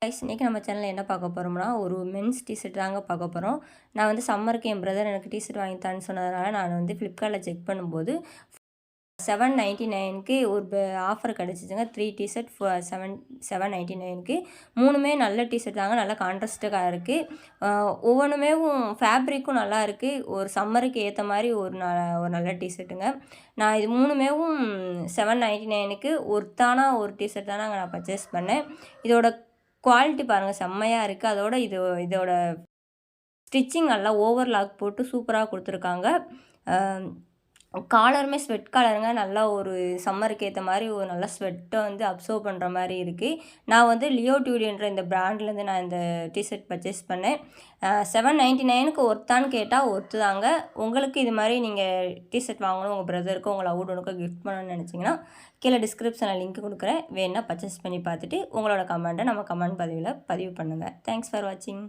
Guys இன்றைக்கி நம்ம சேனலில் என்ன பார்க்க போகிறோம்னா ஒரு மென்ஸ் டிஷர்ட் தாங்க பார்க்க போகிறோம். நான் வந்து சம்மருக்கு என் பிரதர் எனக்கு டிஷர்ட் வாங்கித்தான்னு சொன்னதுனால நான் வந்து ஃப்ளிப்கார்ட்டில் செக் பண்ணும்போது 799க்கு ஒரு ஆஃபர் கிடச்சிச்சுங்க. 3 டிஷர்ட் 799க்கு. மூணுமே நல்ல டிஷர்ட் தாங்க, நல்லா கான்ட்ராஸ்டாக இருக்குது. ஒவ்வொன்றுமே ஃபேப்ரிக்கும் நல்லா இருக்குது. ஒரு சம்மருக்கு ஏற்ற மாதிரி ஒரு நல்ல டிஷர்ட்டுங்க. நான் இது மூணுமே 799க்கு ஒர்த்தான ஒரு டிஷர்ட் தானே நான் பர்ச்சேஸ் பண்ணேன். இதோட குவாலிட்டி பாருங்கள், செம்மையாக இருக்குது. இதோட ஸ்டிச்சிங் நல்லா ஓவர்லாக் போட்டு சூப்பராக கொடுத்துருக்காங்க. காலருமே ஸ்வெட் காலருங்க. நல்லா ஒரு சம்மருக்கு ஏற்ற மாதிரி ஒரு நல்ல ஸ்வெட்டை வந்து அப்சர்வ் பண்ணுற மாதிரி இருக்குது. நான் வந்து லியோ டியூடின்ற இந்த பிராண்ட்லேருந்து நான் இந்த டிஷர்ட் பர்ச்சேஸ் பண்ணேன். 799க்கு ஒர்த்தான்னு கேட்டால் ஒர்த்து தாங்க. உங்களுக்கு இது மாதிரி நீங்கள் டிஷர்ட் வாங்கணும், உங்கள் பிரதருக்கோ உங்கள் லவ்டுனுக்கோ கிஃப்ட் பண்ணணும்னு நினச்சிங்கன்னா கீழே டிஸ்கிரிப்ஷனில் லிங்க் கொடுக்குறேன். வேணால் பர்ச்சேஸ் பண்ணி பார்த்துட்டு உங்களோட கமெண்ட்டை நம்ம கமெண்ட் பதிவில் பதிவு பண்ணுங்கள். தேங்க்ஸ் ஃபார் வாட்சிங்.